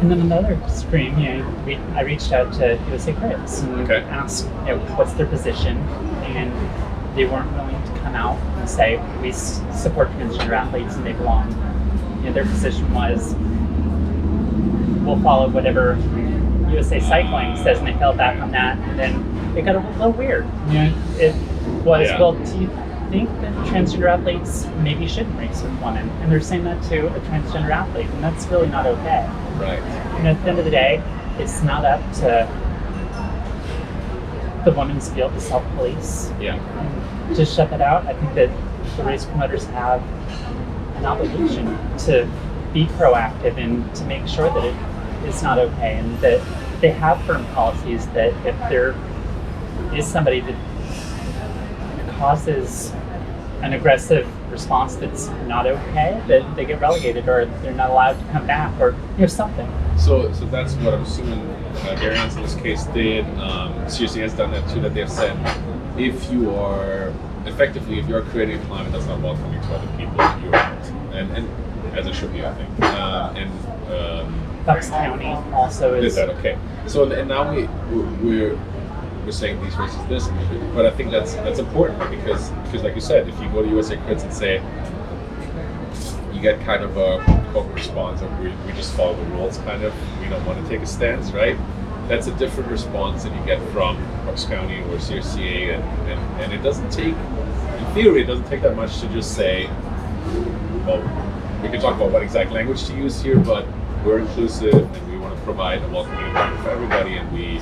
And then another extreme, I reached out to USA Crits and asked, what's their position, and they weren't willing to come out and say we support transgender athletes and they belong. Their position was we'll follow whatever USA Cycling says, and they fell back on that, and then it got a little weird. It was, well, do you think that transgender athletes maybe shouldn't race with women? And they're saying that to a transgender athlete, and that's really not okay. Right. And at the end of the day, it's not up to the women's field to self-police. Yeah. To shut that out, I think that the race promoters have an obligation to be proactive and to make sure that it's not okay, and that they have firm policies that if there is somebody that causes an aggressive response that's not okay, that they get relegated or they're not allowed to come back or something. So that's what I'm assuming Arians in this case did. CRC has done that too, that they've said if you are creating a climate that's not welcoming to other people, you're out. And as it should be, I think. Bucks County also is that okay. So and now we're saying these races this, but I think that's important because like you said, if you go to USA Crits and say you get kind of a corporate response of we just follow the rules, kind of, we don't want to take a stance, right? That's a different response than you get from Bucks County or CRCA, and it doesn't take, in theory, it doesn't take that much to just say, well, we can talk about what exact language to use here, but we're inclusive and we want to provide a welcoming environment for everybody, and we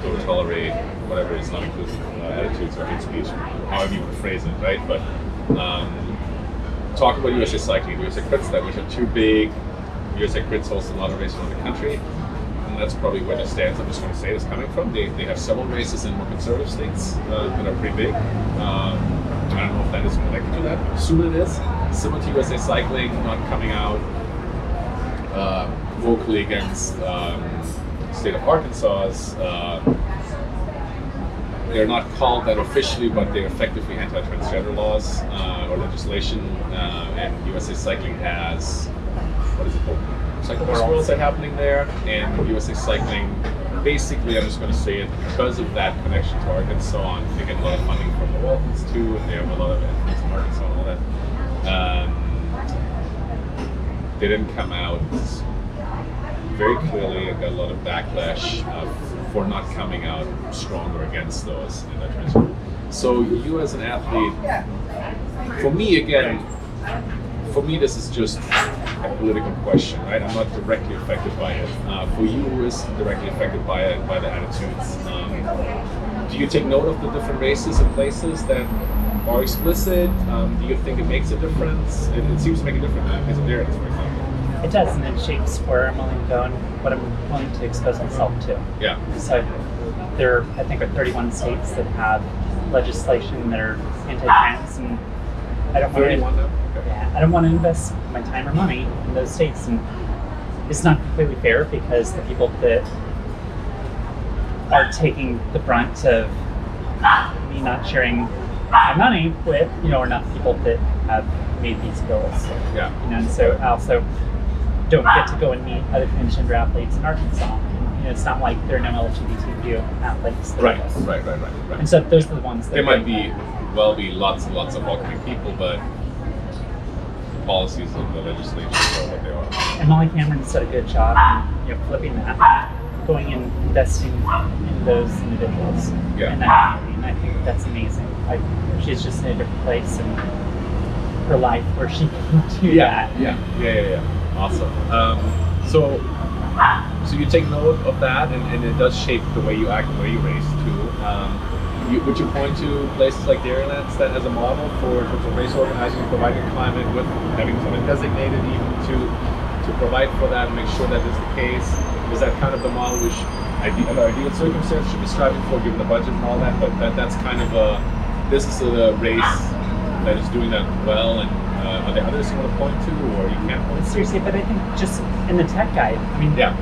don't tolerate whatever is not inclusive attitudes or hate speech, however you would phrase it, right? But talk about USA Cycling, USA Crits, that which are too big. USA Crits hosts a lot of races around the country, and that's probably where the stance I'm just going to say is coming from. They have several races in more conservative states that are pretty big. I don't know if that is connected to that. I assume it is. Similar to USA Cycling, not coming out vocally against the state of Arkansas's. They're not called that officially, but they're effectively anti-transgender laws or legislation. And USA Cycling has, what is it called? Cyclists Worlds that happening there, and USA Cycling, basically, I'm just going to say it, because of that connection to Arkansas, and they get a lot of funding from the Waltons too, and they have a lot of influence in Arkansas and all that. They didn't come out very clearly and got a lot of backlash for not coming out stronger against those in that transfer. So you as an athlete, for me this is just a political question, right? I'm not directly affected by it. For you who is directly affected by it, by the attitudes, do you take note of the different races and places that are explicit? Do you think it makes a difference? It seems to make a difference in the case of Darius, for example. It does, and it shapes where I'm willing to go and what I'm willing to expose myself to. Yeah. So there, I think, are 31 states that have legislation that are anti-trans, and I don't want to. Okay. Yeah, I don't want to invest my time or money in those states, and it's not completely fair because the people that are taking the brunt of me not sharing my money with, are not the people that have made these bills. Yeah. And so I also don't get to go and meet other transgender athletes in Arkansas. It's not like there are no LGBTQ athletes. Right. And so those are the ones that there might be lots and lots of welcoming people, but the policies of the legislation are what they are. And Molly Cameron's done a good job in flipping that, going and investing in those individuals in that community, and I think that's amazing. She's just in a different place in her life where she can do that. Yeah. Awesome. So you take note of that, and it does shape the way you act and the way you race too. Would you point to places like Dairylands that as a model for race organizing, providing a climate with having someone designated even to provide for that and make sure that is the case? Is that kind of the model which under ideal circumstances should be striving for, given the budget and all that? But that's kind of this is a race that is doing that well, and are there others you want to point to, or you can't point to? Seriously, but I think just in the tech guide,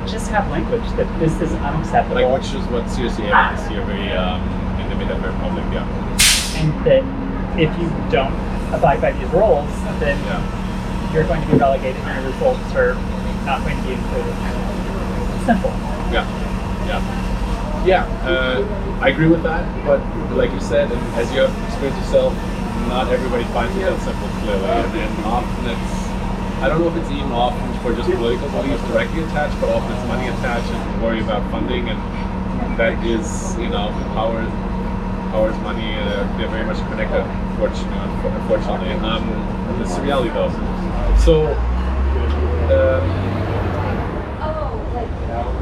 just have language that this is unacceptable. Like, which is what CRC had this year, very they made that very public, And that if you don't abide by these rules, then you're going to be relegated, and your results are not going to be included. simple. I agree with that, but like you said, and as you have experienced yourself, not everybody finds it that simple, clearly, and often it's, I don't know if it's even often for just political beliefs directly attached, but often it's money attached and worry about funding, and that is, power is money, they're very much connected, unfortunately. This is the reality though. So,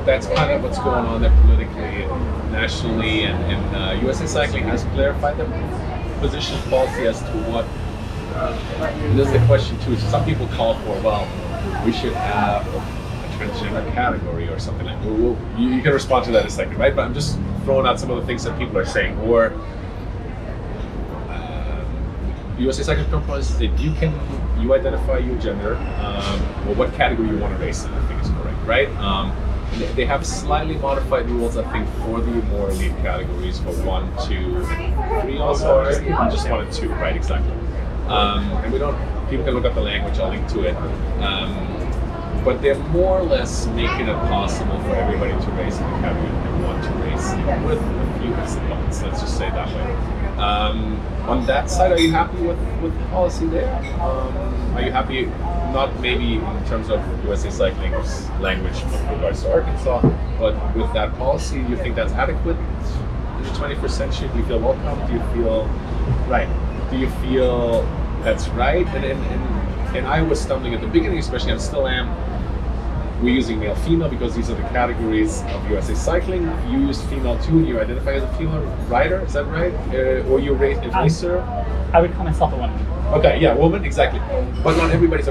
that's kind of what's going on there politically, nationally, and USA Cycling has clarified their position policy as to what. And this is the question too. Some people call for, well, we should have a transgender category or something like that. You can respond to that in a second, right? But I'm just throwing out some of the things that people are saying. Or USA Cycling proposes that you identify your gender, or what category you want to race in, I think is correct, right? They have slightly modified rules, I think, for the more elite categories for 1, 2, 3 also, or just 1 and 2, right? Exactly. And people can look up the language, I'll link to it. But they're more or less making it possible for everybody to race in the category that they want to race in, with a few disciplines, let's just say it that way. On that side, are you happy with the policy there? Are you happy, not maybe in terms of USA Cycling's language with regards to Arkansas, but with that policy, do you think that's adequate in the 21st century? Do you feel welcome? Do you feel right? Do you feel that's right? And I was stumbling at the beginning, especially, and still am. We're using male, female because these are the categories of USA Cycling. You use female too, and you identify as a female rider. Is that right? Or you race a racer? I would call myself a woman. Okay, yeah, woman, exactly. But not everybody's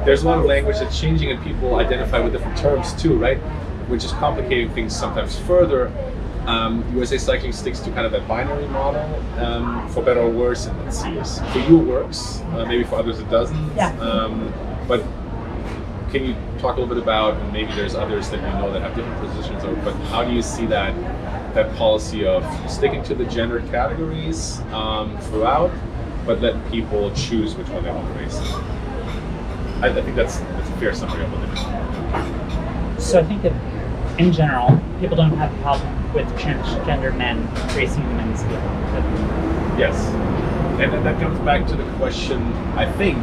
there's a lot of language that's changing, and people identify with different terms too, right? Which is complicating things sometimes further. USA Cycling sticks to kind of that binary model, for better or worse, and it seems for you it works. Maybe for others it doesn't. Yeah. But can you talk a little bit about, and maybe there's others that you know that have different positions, but how do you see that policy of sticking to the gender categories throughout, but letting people choose which one they want to race? I think that's a fair summary of what it is. So I think that in general, people don't have a problem with transgender men racing the men's field. Yes. And then that comes back to the question, I think,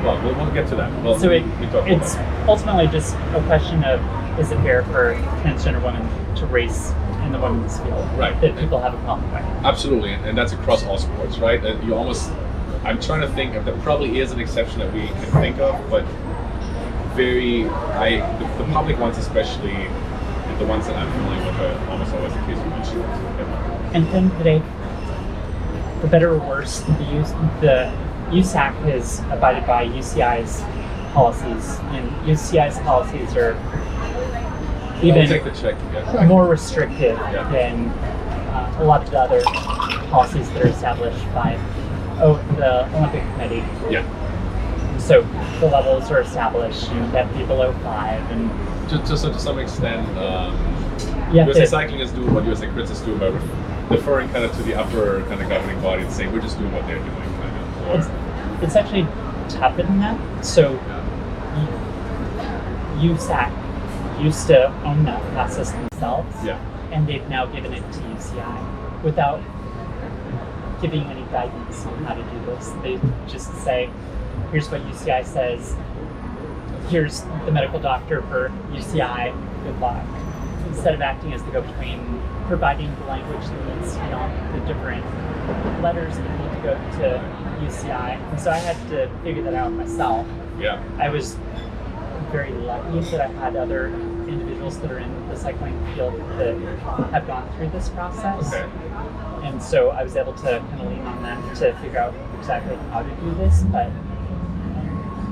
well, we'll get to that. Well, so it's ultimately just a question of, is it fair for transgender women to race in the women's field? Right. That people have a problem with. Absolutely, and that's across all sports, right? I'm trying to think if there probably is an exception that we can think of, but the public ones especially, and the ones that I'm familiar with are almost always the case you mentioned. And then today, for better or worse, the USAC has abided by UCI's policies, and UCI's policies are even more restrictive than a lot of the other policies that are established by the Olympic Committee. Yeah. So the levels are established, and that be below 5, and so to some extent, USA Cycling is doing what USA Crits is doing by deferring kind of to the upper kind of governing body and saying we're just doing what they're doing, kind of. It's actually tougher than that. So USAC used to own that process themselves, and they've now given it to UCI without giving any guidance on how to do this. They just say, here's what UCI says, here's the medical doctor for UCI, good luck. Instead of acting as the go-between, providing the language that needs, the different letters that need to go to UCI. And so I had to figure that out myself. Yeah. I was very lucky that I had other individuals that are in the cycling field that have gone through this process. Okay. And so I was able to kind of lean on them to figure out exactly how to do this, but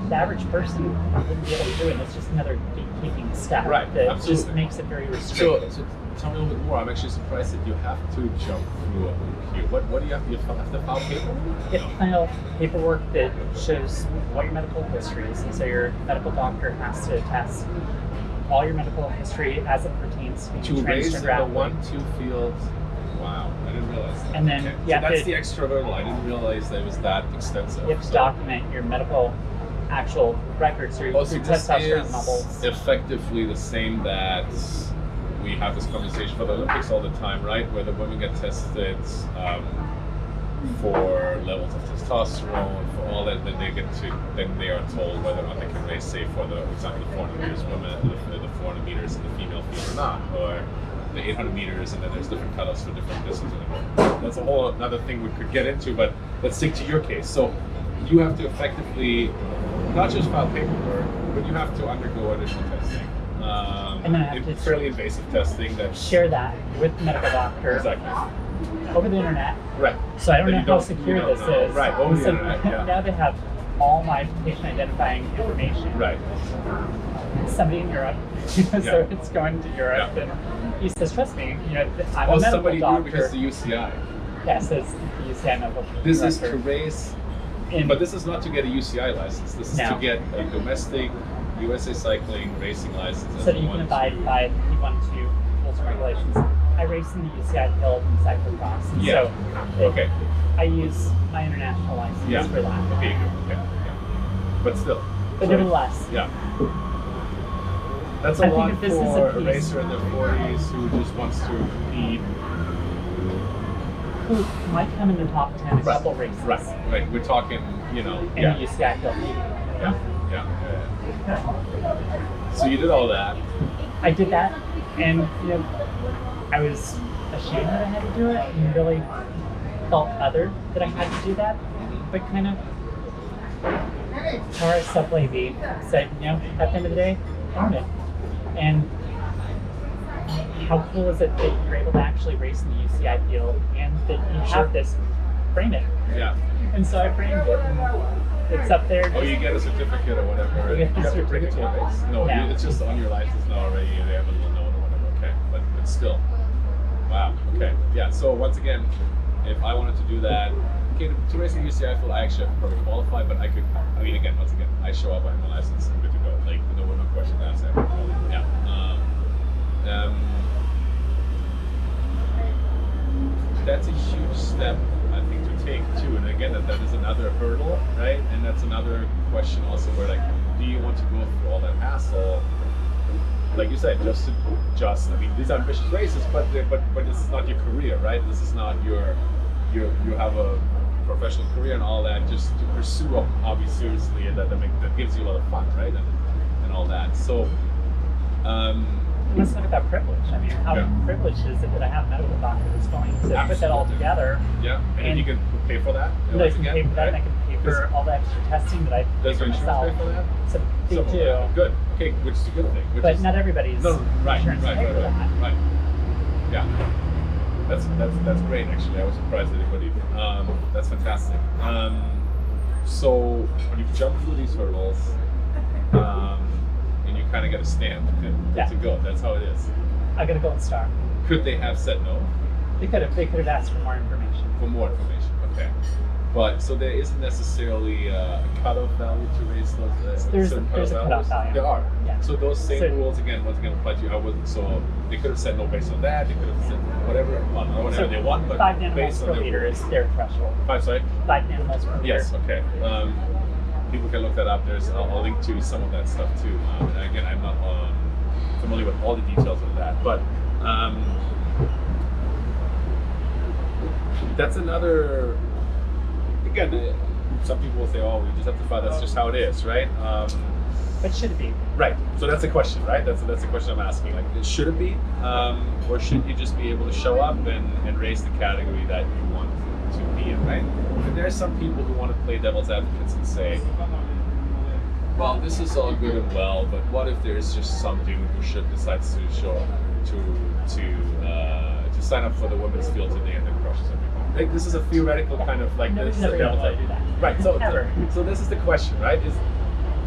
the average person wouldn't be able to do it. It's just another gatekeeping step that just makes it very restrictive. So tell me a little bit more. I'm actually surprised that you have to jump through a hoop here. What do you have to do? You have to file paperwork? You have to file paperwork that shows what your medical history is. And so your medical doctor has to attest all your medical history as it pertains to being race in the athlete. 1-2 fields. Wow, I didn't realize that. And then so that's the extra hurdle. I didn't realize that it was that extensive. You have to document your medical actual records or your this testosterone is levels. effectively the same that we have this conversation for the Olympics all the time, right? Where the women get tested for levels of testosterone, for all that, then they are told whether or not they can race, say, for example, the 400 meters women, the 400 meters in the female field or not, or the 800 meters, and then there's different cutoffs for different distances. That's a whole another thing we could get into, but let's stick to your case. So you have to effectively not just file paperwork, but you have to undergo additional testing. And then I have to fairly invasive testing that share that with the medical doctor. Exactly. Over the internet. Right. So I don't But know you how don't- secure you don't this know. is. Right, over the So internet, yeah. now they have all my patient identifying information. Right. Somebody in Europe, so it's going to Europe, and he says, "Trust me, I'm a medical somebody doctor." knew because the UCI. Yes, it's the UCI medical This director. is to race, In- but this is not to get a UCI license. This is No. to get a domestic USA cycling racing license. so that you can abide by P1-2 rules and regulations. I race in the UCI field in cyclocross, and Yeah. so Okay. I use my international license for that. Okay, good. Okay. Yeah. But still. But nevertheless, Yeah. That's I a think lot if this is for a a piece- racer in their 40s who just wants to compete. who might come in the top 10 a couple races. Right. We're talking, In the UCI field. Yeah. So you did all that. I did that, and I was ashamed that I had to do it, and really felt othered that I had to do that. But kind of, Tara Sublevy said, at the end of the day, own it. And how cool is it that you're able to actually race in the UCI field, and that you have this, frame it. Yeah. And so I framed it, and it's up there. Oh, you get a certificate or whatever. You get You the have to bring it to a certificate. race? No, No. it's just on your license now already. They have a little note or whatever. Okay, but still. Wow. Okay. Yeah. So once again, if I wanted to do that, to race in the UCI field, I actually have to probably qualify, but I could. I mean, once again, I show up, I have my license, I'm good to go. Like no question asked. Yeah. That's a huge step, I think, to take too. And again, that is another hurdle, right? And that's another question also where, like, do you want to go through all that hassle? Like you said, I mean, these are ambitious races, but this is not your career, right? This is not you have a professional career and all that, just to pursue a hobby seriously, and that gives you a lot of fun, right? And all that. So, let's look at that privilege. I mean, how privileged is it that I have a medical doctor that's going to put that all together? Yeah, and you can pay for that. I can pay for that, and I can pay for all the extra testing that I pay Does for your myself. insurance pay for that? So they do. Good. Okay, which is a good thing. But not everybody's right, insurance pay for that. right. Yeah, that's great. Actually, I was surprised that anybody. That's fantastic. So you jump through these hurdles, and you kind of get a stamp to go. That's how it is. I got a gold star. Could they have said no? They could have asked for more information. For more information, okay. But so there isn't necessarily a cutoff value to raise those. There's a cutoff value. There are. Yeah. So those same rules once again apply to you. I wasn't so they could have said no based on that. They could have said whatever, well, not whatever they want, but 5 nanomolars based per on liter is their threshold. 5, sorry. 5 nanomolars per liter. Yes. Okay. People can look that up. I'll link to some of that stuff too. And again, I'm not familiar with all the details of that, but that's another. Again, some people will say, "Oh, we just have to find." That's just how it is, right? But should it be? Right. So that's the question, right? That's the question I'm asking. Like, should it be, or should you just be able to show up and raise the category that you want to be in, right? And there are some people who want to play devil's advocates and say, "Well, this is all good and well, but what if there's just some dude who decides to show up to sign up for the women's field today and then crushes everybody?" Like, this is a theoretical kind of like this is a devil's advocate, right? So this is the question, right?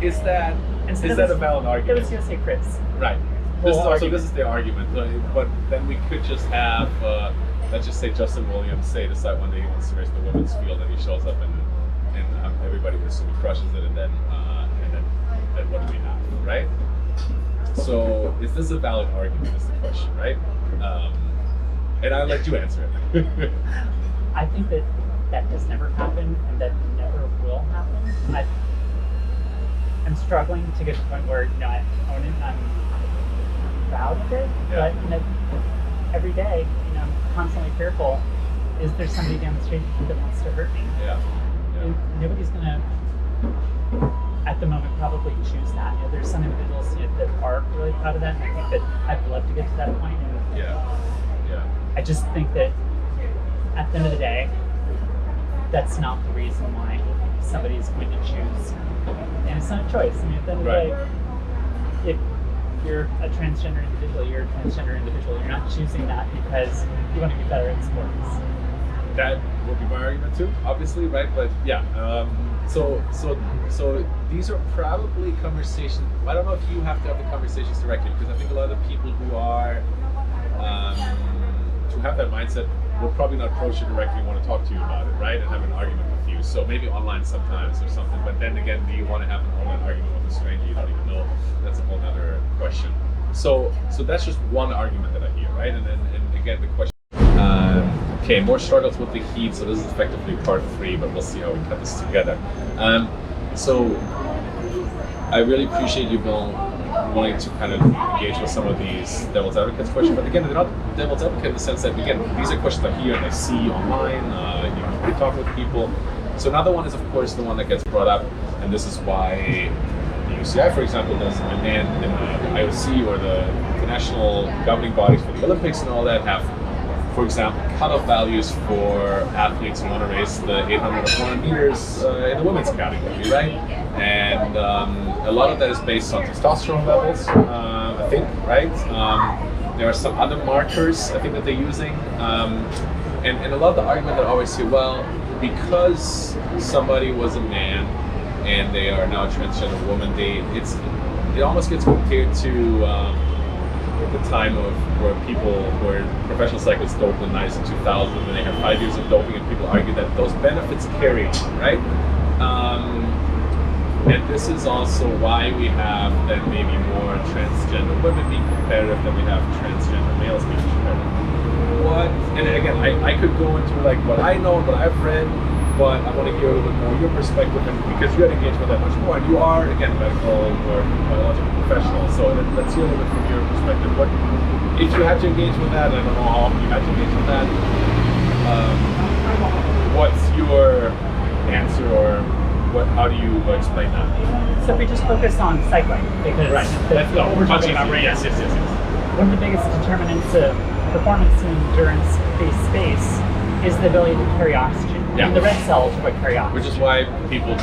Is that a valid argument? It was USA Chris. Right. This is the argument. But then we could just have, let's just say Justin Williams decide one day he wants to race the women's field, and he shows up and everybody would assume he crushes it, and then what do we have, right? So is this a valid argument? Is the question, right? And I'll let you answer it. I think that has never happened, and that never will happen. I'm struggling to get to the point where I own it and I'm proud of it. Yeah. But every day, I'm constantly fearful. Is there somebody down the street that wants to hurt me? Yeah. And nobody's gonna, at the moment, probably choose that. There's some individuals that are really proud of that, and I think that I'd love to get to that point. And I just think that at the end of the day, that's not the reason why somebody's going to choose. And it's not a choice. At the end of the day, if you're a transgender individual, you're a transgender individual. You're not choosing that because you want to be better at sports. That would be my argument too, obviously, right? But so these are probably conversations. I don't know if you have to have the conversations directly, because I think a lot of the people who are who have that mindset will probably not approach you directly and want to talk to you about it, right? And have an argument with you. So maybe online sometimes or something. But then again, do you want to have an online argument with a stranger you don't even know? That's a whole other question. So that's just one argument that I hear, right? And again, the question. Okay, more struggles with the heat. So this is effectively part 3, but we'll see how we cut this together. So I really appreciate you, Bill, wanting to kind of engage with some of these devil's advocates questions. But again, they're not devil's advocate in the sense that, again, these are questions I hear and I see online. You talk with people. So another one is, of course, the one that gets brought up, and this is why the UCI, for example, does demand in the IOC or the international governing bodies for the Olympics and all that have, for example, cutoff values for athletes who want to race the 800 or 400 meters in the women's category, right? And a lot of that is based on testosterone levels, I think, right? There are some other markers, I think, that they're using. And a lot of the argument that I always hear, well, because somebody was a man and they are now a transgender woman, it almost gets compared to the time of where professional cyclists doped in the 90s and 2000s, and they had 5 years of doping, and people argue that those benefits carry on, right? And this is also why we have then maybe more transgender women being competitive than we have transgender males being competitive. And again, I could go into like what I know and what I've read, but I want to hear a little bit more your perspective, and because you had engaged with that much more, and you are, again, a medical or biological professional, so let's hear a little bit from your perspective. What, if you had to engage with that, I don't know how often you had to engage with that, what's your answer, or how do you explain that? So if we just focus on cycling, because let's go. We're talking about right now. Yes. One of the biggest determinants of performance in endurance-based space is the ability to carry oxygen. Yeah. And the red cells are what carry oxygen. Which is why people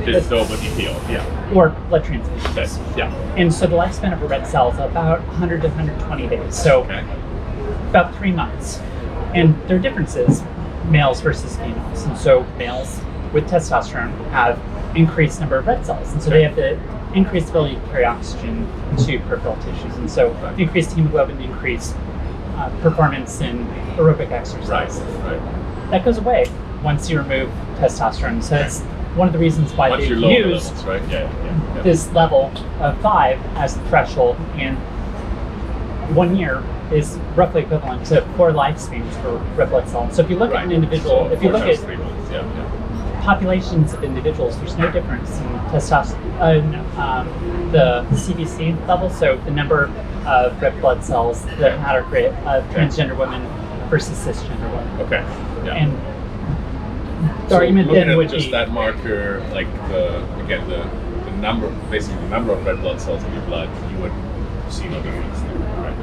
did dope with EPO. Yeah. Or blood transfusions. Yes. Yeah. And so the lifespan of a red cell is about 100 to 120 days. So about 3 months. And there are differences, males versus females. And so males with testosterone have increased number of red cells. And so they have the increased ability to carry oxygen to peripheral tissues. And so increased hemoglobin, increased performance in aerobic exercise. Right. That goes away once you remove testosterone. So that's one of the reasons why they use this level of 5 as the threshold, and 1 year is roughly equivalent to 4 lifespans for red blood cells. So if you look at an individual, if you look at 3 months, populations of individuals, there's no difference in testosterone, the CBC level, so the number of red blood cells, the hematocrit of transgender women versus cisgender women. Okay. Yeah. And the argument then would just be that marker, like the number, basically the number of red blood cells in your blood, you would see no difference there, right?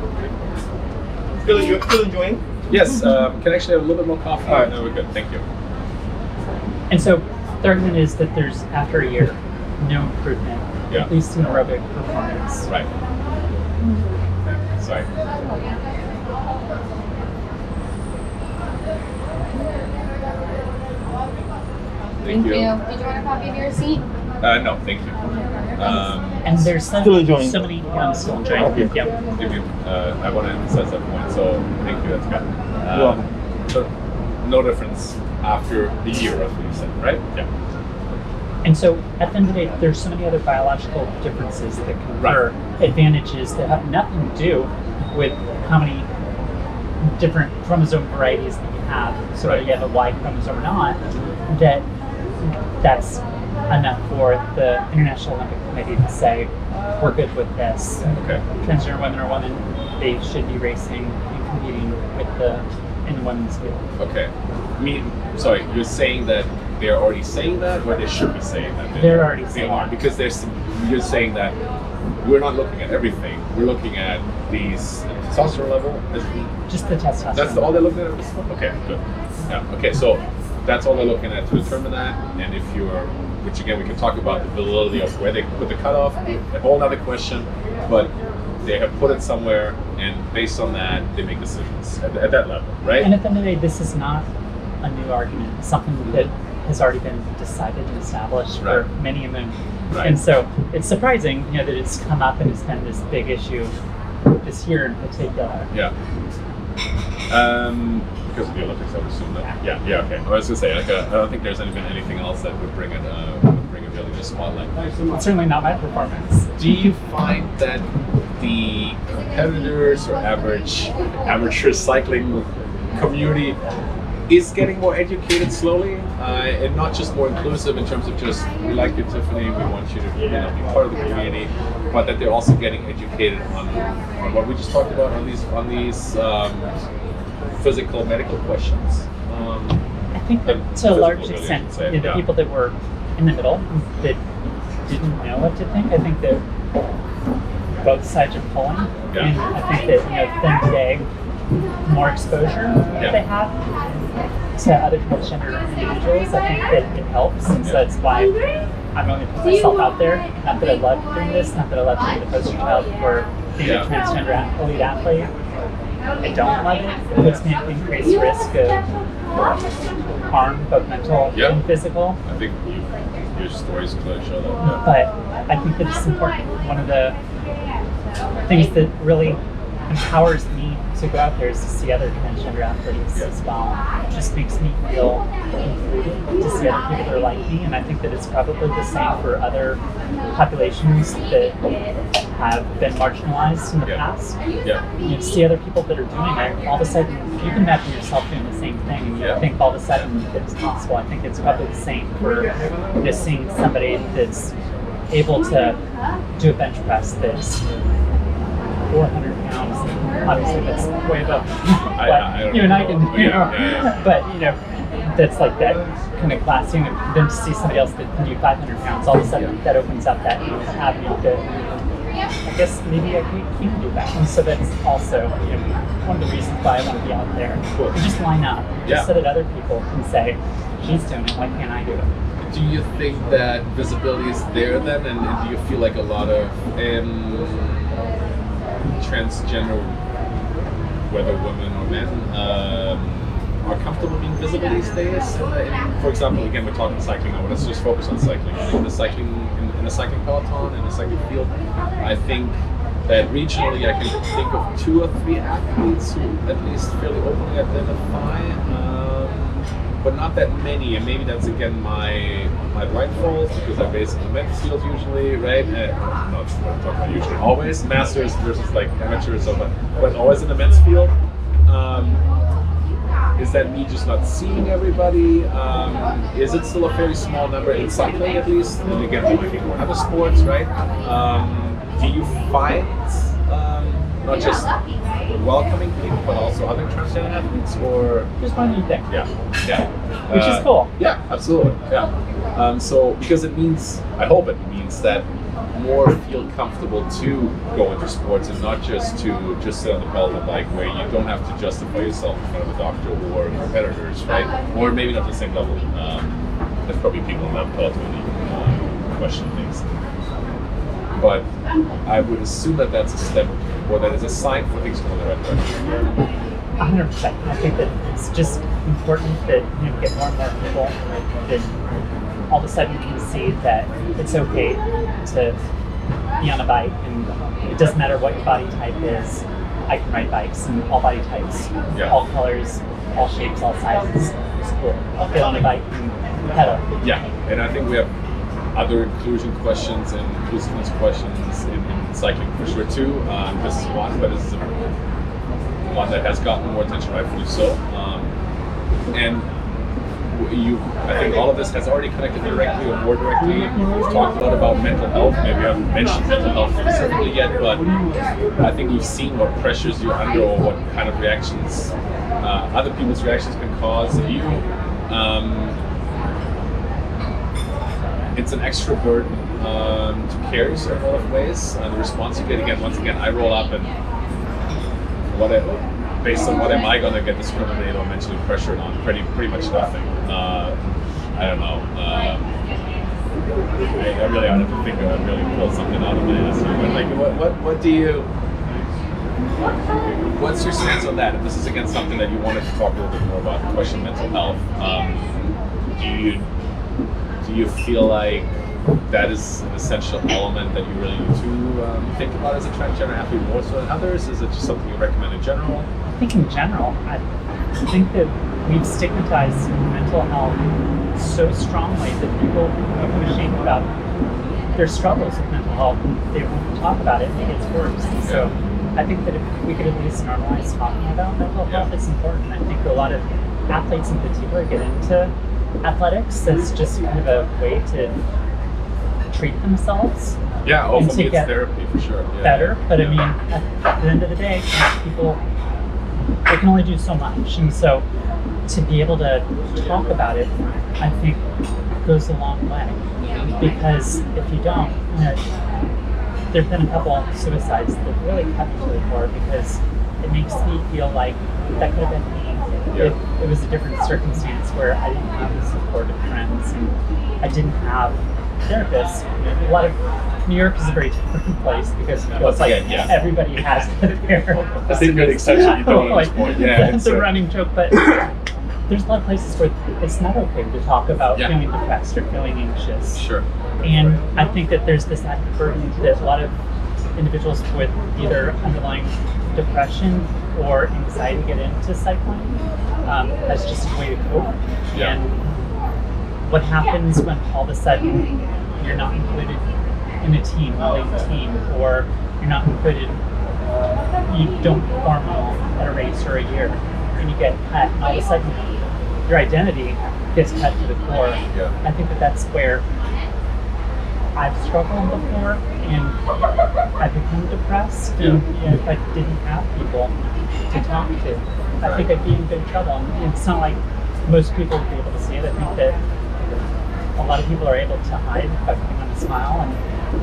Still enjoying? Yes. Can I actually have a little bit more coffee? All right. No, we're good. Thank you. And so the argument is that there's, after a year, no improvement, at least in aerobic performance. Right. Sorry. Thank you. Did you want a copy of your receipt? No, thank you. And there's so many. I'm still enjoying. Okay. I want to emphasize that point. So thank you. That's good. So no difference after the year, as you said, right? Yeah. And so at the end of the day, there's so many other biological differences that confer advantages that have nothing to do with how many different chromosome varieties that you have. So whether you have a Y chromosome or not, that's enough for the International Olympic Committee to say, we're good with this. Okay. Transgender women are women. They should be racing and competing in the women's field. Okay. Sorry, you're saying that they're already saying that, or they should be saying that? They're already saying that. Because you're saying that we're not looking at everything. We're looking at these testosterone level. Just the testosterone. That's all they're looking at? Okay, good. Yeah. Okay, so that's all they're looking at to determine that. And if you're, which again, we can talk about the validity of where they put the cutoff, a whole other question, but they have put it somewhere, and based on that, they make decisions at that level, right? And at the end of the day, this is not a new argument. It's something that has already been decided and established for many a moon. Right. And so it's surprising, that it's come up and it's been this big issue this year in particular. Yeah. Because of the Olympics, I would assume that. Yeah. Okay. I was gonna say, I don't think there's been anything else that would bring it really to spotlight. It's certainly not my performance. Do you find that the competitors or amateur cycling community is getting more educated slowly, and not just more inclusive in terms of just, we like you, Tiffany, we want you to be part of the community, but that they're also getting educated on what we just talked about, on these physical medical questions? I think that to a large extent, the people that were in the middle that didn't know what to think, I think that both sides are pulling, and I think that then today, more exposure that they have to other transgender individuals, I think that it helps, and so that's why I'm going to put myself out there. Not that I love doing this, not that I love being the poster child for being a transgender elite athlete. I don't love it. It puts me at increased risk of harm, both mental and physical. I think your stories clearly show that. But I think that it's important. One of the things that really empowers me to go out there is to see other transgender athletes as well. It just makes me feel included to see other people that are like me, and I think that it's probably the same for other populations that have been marginalized in the past. You see other people that are doing it, all of a sudden you can imagine yourself doing the same thing, and you think all of a sudden that it's possible. I think it's probably the same for just seeing somebody that's able to do a bench press that's 400 pounds. Obviously, that's way above what you and I can do. But that's like that kind of class. Then to see somebody else that can do 500 pounds, all of a sudden that opens up that avenue that I guess maybe I can do that. And so that's also one of the reasons why I want to be out there. And just line up, just so that other people can say, "She's doing it. Why can't I do it?" Do you think that visibility is there then, and do you feel like a lot of transgender, whether women or men, are comfortable being visible these days? For example, again, we're talking cycling now. Let's just focus on cycling. In the cycling peloton, in the cycling field, I think that regionally I can think of 2 or 3 athletes who at least fairly openly identify, but not that many. And maybe that's again my blind fault, because I race in the men's field usually, right? Not talking about usually, always masters versus like amateurs, but always in the men's field. Is that me just not seeing everybody? Is it still a very small number in cycling at least? And again, there might be more other sports, right? Do you find not just welcoming people, but also other transgender athletes, or just one new thing? Which is cool. Yeah, absolutely. Yeah. So because it means, I hope it means that more feel comfortable to go into sports and not just to sit on the peloton bike, where you don't have to justify yourself in front of a doctor or competitors, right? Or maybe not the same level. There's probably people in that peloton who can question things. But I would assume that that's a step, or that is a sign for things going in the right direction. 100%. I think that it's just important that you get more and more people that all of a sudden can see that it's okay to be on a bike, and it doesn't matter what your body type is. I can ride bikes in all body types, all colors, all shapes, all sizes. It's cool. I'll get on a bike and pedal. Yeah, and I think we have other inclusion questions and inclusiveness questions in cycling for sure too. This is one, but this is one that has gotten more attention, rightfully so. And I think all of this has already connected directly or more directly. We've talked a lot about mental health. Maybe I haven't mentioned mental health specifically yet, but I think you've seen what pressures you're under or what kind of reactions other people's reactions can cause you. It's an extra burden to carry in a lot of ways. The response you get, once again, I roll up and based on what am I going to get discriminated or mentally pressured on? Pretty much nothing. I don't know. I really ought to think of really pull something out of my ass here. But like, what do you? What's your stance on that? And this is again something that you wanted to talk a little bit more about. The question of mental health. Do you feel like that is an essential element that you really need to think about as a transgender athlete more so than others? Is it just something you recommend in general? I think in general, I think that we've stigmatized mental health so strongly that people are become ashamed about their struggles with mental health. They won't talk about it, and it gets worse. So I think that if we could at least normalize talking about mental health, it's important. I think a lot of athletes in particular get into athletics as just kind of a way to treat themselves. Yeah, and for to me it's get therapy for sure. better. But I mean, at the end of the day, people, they can only do so much. And so to be able to talk about it, I think goes a long way. Because if you don't, there have been a couple suicides that really cut me to the core because it makes me feel like that could have been me. If it was a different circumstance where I didn't have the support of friends and I didn't have therapists. A lot of New York is a very different place because it feels like everybody has a therapist. That's a good exception. You don't at this point. Yeah, it's a running joke, but there's a lot of places where it's not okay to talk about feeling depressed or feeling anxious. Sure. And I think that there's this added burden that a lot of individuals with either underlying depression or anxiety get into cycling as just a way to cope. Yeah. And what happens when all of a sudden you're not included in a team, or you're not included, you don't perform well at a race or a year, and you get cut, and all of a sudden your identity gets cut to the core. Yeah. I think that that's where I've struggled before, and I've become depressed. And if I didn't have people to talk to, I think I'd be in big trouble. And it's not like most people would be able to see it. I think that a lot of people are able to hide by putting on a smile, and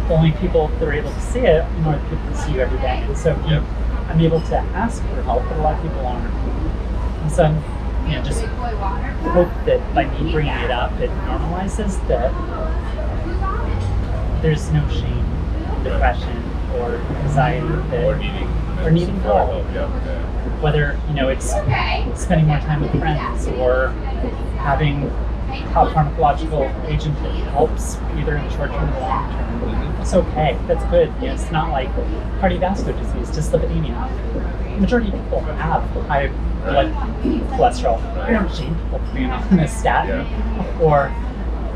the only people that are able to see it are the people that see you every day. And so I'm able to ask for help, but a lot of people aren't. And so just hope that by me bringing it up, it normalizes that there's no shame, depression, or anxiety or needing help. Whether it's spending more time with friends or having a pharmacological agent that helps either in the short term or the long term. It's okay. That's good. It's not like cardiovascular disease, dyslipidemia. The majority of people have high blood cholesterol. We don't shame people for being on a statin, or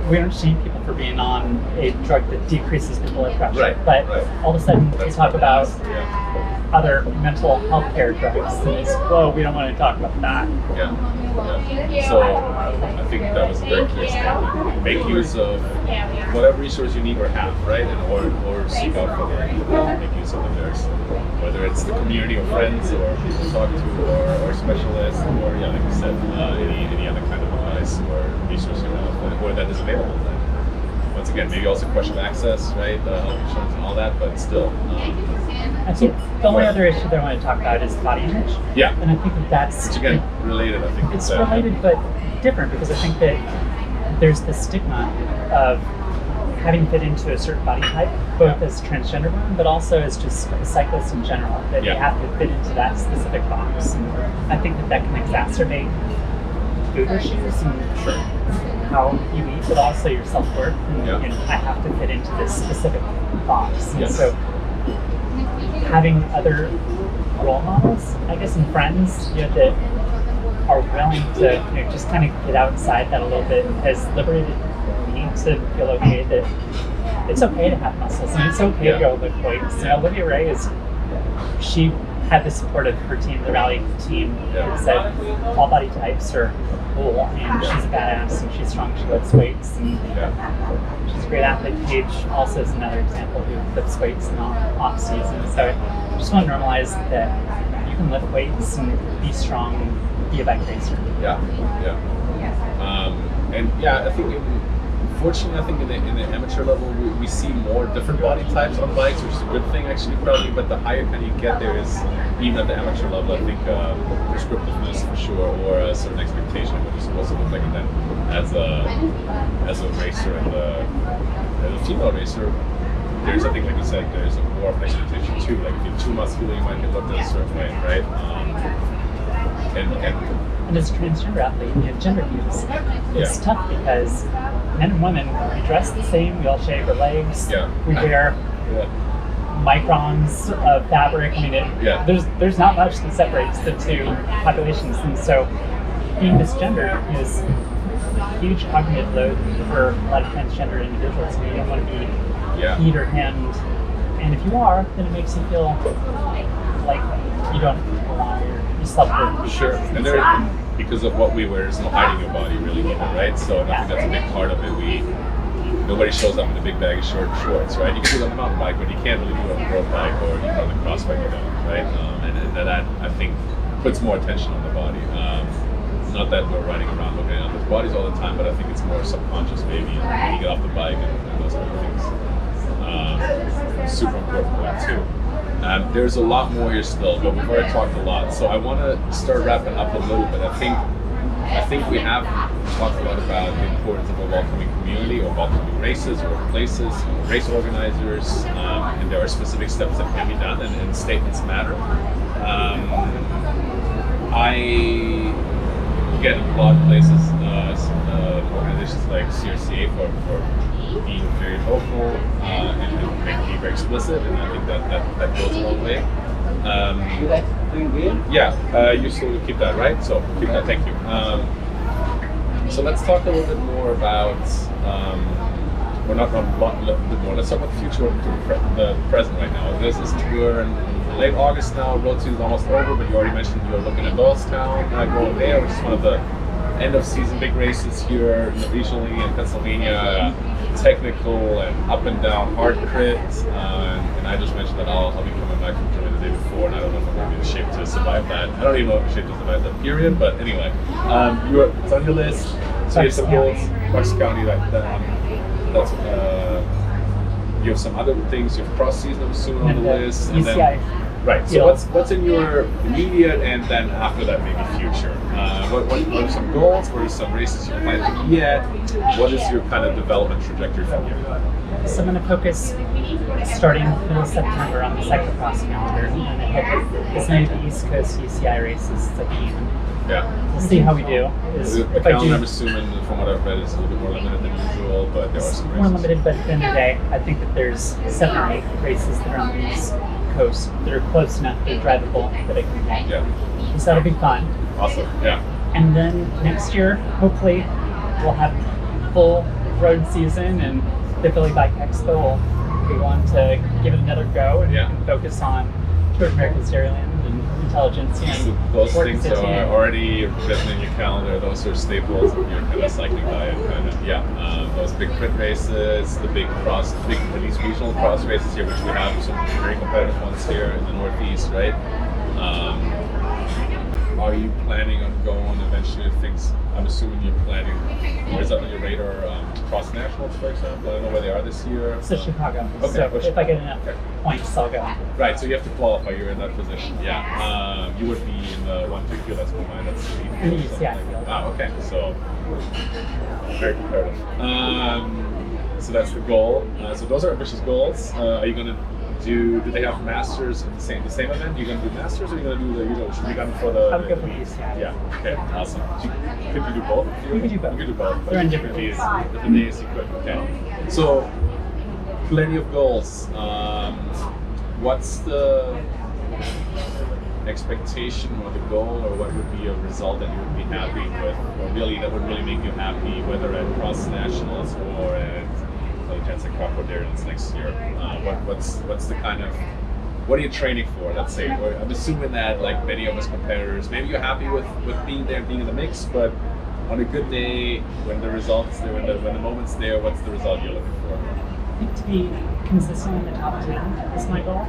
we don't shame people for being on a drug that decreases the blood pressure. Right. But all of a sudden we talk about other mental health care drugs, and it's, whoa, we don't want to talk about that. So I think that was a very clear statement. Make use of whatever resource you need or have, right? Or seek out for them. Make use of them there. Whether it's the community of friends or people to talk to or specialists or like you said, any other kind of advice or resource you have or that is available. Once again, maybe also question of access, right? Health insurance and all that, but still. I think the only other issue that I want to talk about is body image. Yeah. And I think that's... Which again, related, I think. It's related, but different, because I think that there's the stigma of having fit into a certain body type, both as transgender women, but also as just a cyclist in general, that you have to fit into that specific box. And I think that can exacerbate food issues and how you eat, but also your self-worth. And I have to fit into this specific box. And so having other role models, I guess, and friends, that are willing to just kind of get outside that a little bit has liberated me to feel okay that it's okay to have muscles and it's okay to go lift weights. Olivia Ray she had the support of her team, the rally team, that said all body types are cool, and she's a badass, and she's strong, she lifts weights, and she's a great athlete. Paige also is another example who lifts weights in the off season. So I just want to normalize that you can lift weights and be strong and be a bike racer. I think fortunately, I think in the amateur level, we see more different body types on bikes, which is a good thing actually probably, but the higher kind you get there is, even at the amateur level, I think prescriptiveness for sure, or a certain expectation of what you're supposed to look like, and then as a racer and as a female racer, there's, I think like you said, there's more of an expectation too, like if you're too muscular you might get looked at a certain way, right? And as a transgender athlete, gender views, it's tough because men and women, we dress the same, we all shave our legs, we wear microns of fabric. I mean, there's not much that separates the two populations, and so being misgendered is a huge cognitive load for a lot of transgender individuals. You don't want to be feet or hemmed, and if you are, then it makes you feel like you don't belong, or you self-worth. Sure, and there, because of what we wear, there's no hiding your body really either, right? So I think that's a big part of it. Nobody shows up in a big bag of shorts, right? You can do it on the mountain bike, but you can't really do it on a road bike or even on the cross bike, right? And that I think puts more attention on the body. Not that we're riding around looking at other bodies all the time, but I think it's more subconscious maybe when you get off the bike and those kind of things. Super important point too. There's a lot more here still, but we've already talked a lot. So I want to start wrapping up a little bit. I think we have talked a lot about the importance of a welcoming community or welcoming races, workplaces, race organizers, and there are specific steps that can be done, and statements matter. I get applaud places, organizations like CRCA for being very vocal and making it very explicit, and I think that goes a long way. You still keep that, right? So keep that, thank you. So let's talk a little bit more about, let's talk about the future of the present right now. We're in late August now, Road 2 is almost over, but you already mentioned you're looking at Doylestown, going there, which is one of the end of season big races here regionally in Pennsylvania. Technical and up and down hard crit, and I just mentioned that I'll be coming back from Germany the day before, and I don't know if I'm going to be in shape to survive that. I don't even know if I'm in shape to survive that period, but anyway, it's on your list. So you have some goals, Bucks County, that's you have some other things. You have cross season, I'm assuming, on the list, and then right. So what's in your immediate and then after that maybe future? What are some goals? What are some races you plan to be at? What is your kind of development trajectory from here? So I'm going to focus starting middle of September on the cyclocross calendar, and I hope as many of the East Coast UCI races as I can. We'll see how we do. The calendar, I'm assuming, from what I've read, is a little bit more limited than usual, but there are some races. More limited, but at the end of the day, I think that there's 7 or 8 races that are on the East Coast that are close enough, they're drivable, that I can make. So that'll be fun. Awesome, And then next year, hopefully, we'll have full road season, and the Philly Bike Expo will be one to give it another go, and we can focus on Short America's Dairyland and Intelligence. So those things are already written in your calendar. Those are staples of your kind of cycling diet. Those big crit races, the big at least regional cross races here, which we have some very competitive ones here in the Northeast, right? Are you planning on going eventually to things? I'm assuming you're planning. Is that on your radar? Cross nationals, for example. I don't know where they are this year. So Chicago. Okay. So if I get enough points, I'll go. Right. So you have to qualify. You're in that position. You would be in the 150 field. That's combined. That's the UCI field. Okay. So very competitive. So that's the goal. So those are ambitious goals. Are you going to do they have masters in the same event? Are you going to do masters, or are you going to do should be done for the? I would go for UCI. Yeah. Okay. Awesome. Could you do both? You could do both. You could do both. They're in different days. Different days you could. Okay. So plenty of goals. What's the expectation or the goal, or what would be a result that you would be happy with, or really that would really make you happy, whether at cross nationals or at Jensen Cup or Darren's next year? What's the kind of what are you training for? Let's say, or I'm assuming that like many of us competitors, maybe you're happy with being there, being in the mix, but on a good day, when the results, when the moment's there, what's the result you're looking for? I think to be consistent in the top 10 is my goal.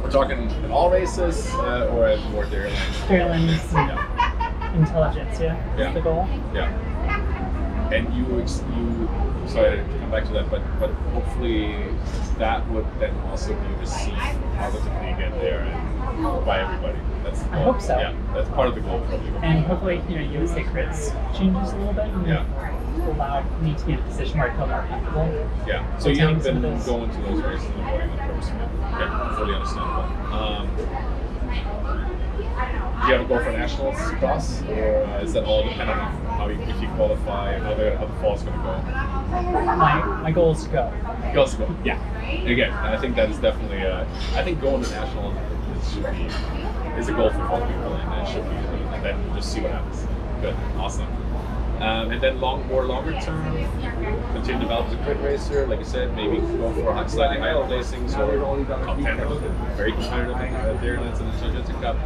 We're talking in all races or at more dairy Fairlands and intelligentsia is the goal. Yeah. And you sorry to come back to that, but hopefully that would then also be received positively again there and by everybody. I hope so. Yeah, that's part of the goal probably. And hopefully, USA Crits changes a little bit and allow me to be in a position where I feel more comfortable. Yeah. So you haven't been going to those races and avoiding the purpose. Okay, fully understandable. Do you have a goal for nationals cross, or is that all dependent on how if you qualify, how the fall's going to go? My goal is to go. Goals to go. Yeah. Again, I think that is definitely. I think going to nationals is a goal for both people, and it should be. And then just see what happens. Good. Awesome. And then more longer term, continue to develop as a crit racer, like I said, maybe go for slightly higher placings or top 10 or very competitive Dairylands and the Transgender Cup,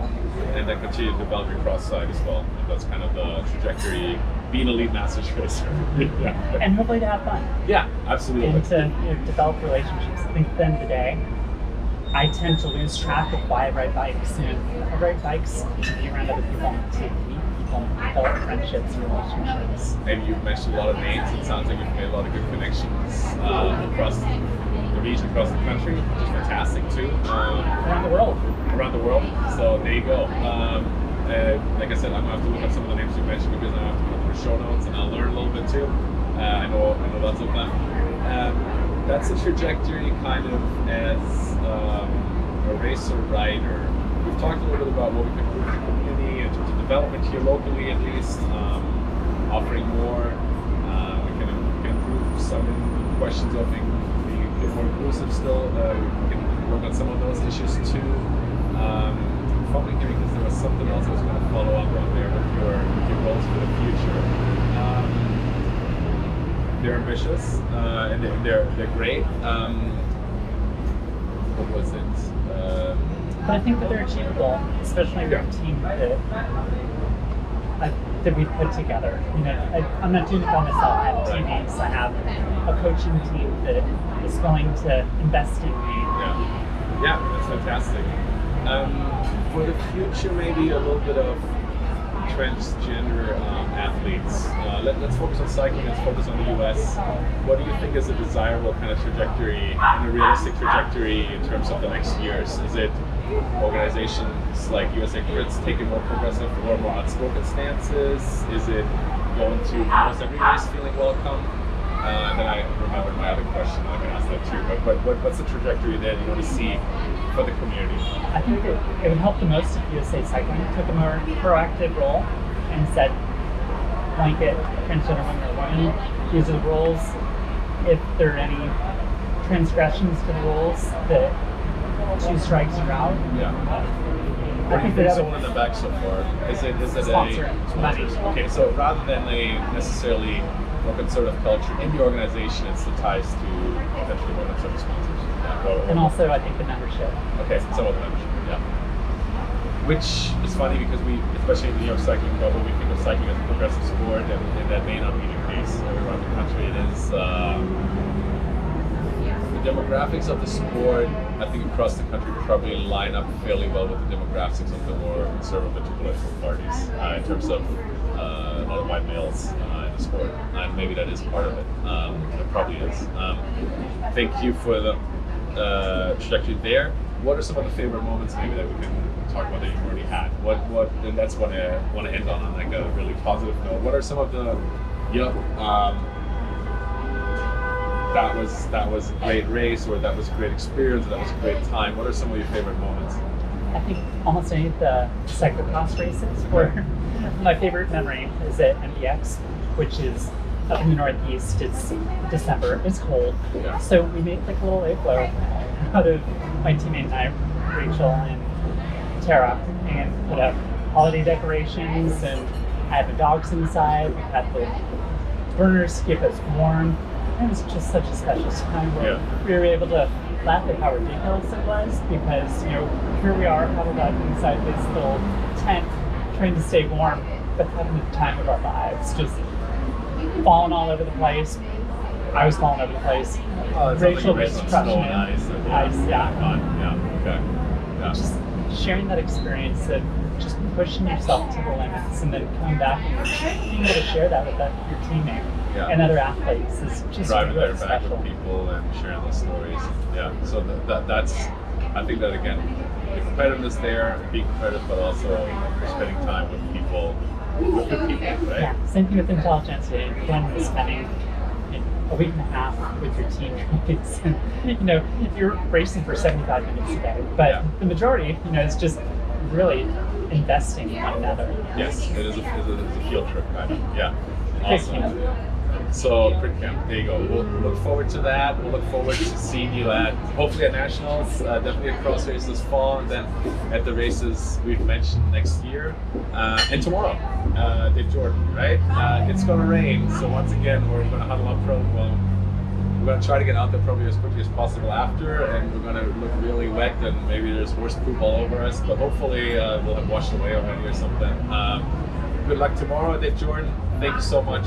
and then continue to develop your cross side as well. And that's kind of the trajectory, being an elite masters racer. Yeah. And hopefully to have fun. Yeah, absolutely. And to develop relationships. I think at the end of the day, I tend to lose track of why I ride bikes. And I ride bikes to be around other people and to meet people and develop friendships and relationships. And you've mentioned a lot of names. It sounds like you've made a lot of good connections across the region, across the country, which is fantastic too. Around the world. Around the world. So there you go. Like I said, I'm gonna have to look up some of the names you mentioned because I have to look for show notes and I'll learn a little bit too. I know lots of them. That's a trajectory kind of as a racer rider. We've talked a little bit about what we can improve in the community in terms of development here locally, at least, offering more. We can improve some questions of being a bit more inclusive still. We can work on some of those issues too. Probably because there was something else I was going to follow up on there with your goals for the future. They're ambitious and they're great. What was it? But I think that they're achievable, especially with a team that we put together. I'm not doing it by myself. I have teammates. I have a coaching team that is willing to invest in me. Yeah, that's fantastic. For the future, maybe a little bit of transgender athletes. Let's focus on cycling. Let's focus on the U.S. What do you think is a desirable kind of trajectory and a realistic trajectory in terms of the next years? Is it organizations like USA Crits taking more progressive or more outspoken stances? Is it going to almost every race feeling welcome? Then I remember my other question. I can ask that too. But what's the trajectory that you want to see for the community? I think it would help the most if USA Cycling took a more proactive role and said, blanket transgender women or women, these are the rules. If there are any transgressions to the rules, that 2 strikes are out. Yeah. I think that someone in the back so far. Is it sponsor money. Okay, so rather than a necessarily more conservative culture in the organization, it's the ties to potentially more conservative sponsors. And also, I think the membership. Okay, some of the membership, yeah. Which is funny because we, especially in the New York cycling bubble, we think of cycling as a progressive sport, and that may not be the case around the country. It is. The demographics of the sport, I think across the country, probably line up fairly well with the demographics of the more conservative political parties in terms of a lot of white males in the sport, and maybe that is part of it. It probably is. Thank you for the trajectory there. What are some of the favorite moments maybe that we can talk about that you've already had? What and that's what I want to end on like a really positive note. What are some of the that was a great race, or that was a great experience, or that was a great time? What are some of your favorite moments? I think almost any of the cyclocross races were my favorite memory is at MBX, which is up in the Northeast. It's December, it's cold. Yeah. So we made like a little igloo out of my teammate and I, Rachel and Tara, and put up holiday decorations, and I had the dogs inside. We had the burners to keep us warm. It was just such a special time where we were able to laugh at how ridiculous it was because, here we are huddled up inside this little tent trying to stay warm, but having the time of our lives, just falling all over the place. I was falling over the place. Oh, Rachel was on crushing snow it. and ice. Yeah. Yeah, okay. Yeah. Just sharing that experience of just pushing yourself to the limits and then coming back and being able to share that with your teammate and other athletes is just driving really there back special. with people and sharing those stories. Yeah, so that's, I think that again, the competitiveness there, being competitive, but also spending time with people, with your people, right? Yeah, same thing with intelligence. When we're spending a week and a half with your teammates, and you're racing for 75 minutes a day, but the majority, is just really investing in one another. Yes, it is a field trip, kind of. Yeah, Thank awesome. you. So, Crit Camp, there you go. We'll look forward to that. We'll look forward to seeing you hopefully at Nationals, definitely at Cross Race this fall, and then at the races we've mentioned next year. And tomorrow, Dave Jordan, right? It's going to rain, so once again, we're going to huddle up we're going to try to get out there probably as quickly as possible after, and we're going to look really wet, and maybe there's horse poop all over us, but hopefully we'll have washed away already or something. Good luck tomorrow, Dave Jordan. Thank you so much.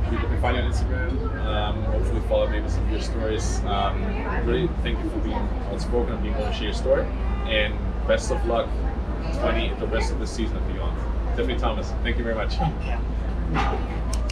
People can find you on Instagram. Hopefully follow maybe some of your stories. Really thank you for being outspoken and being able to share your story. And best of luck the rest of the season and beyond. Tiffany Thomas, thank you very much. Thank you.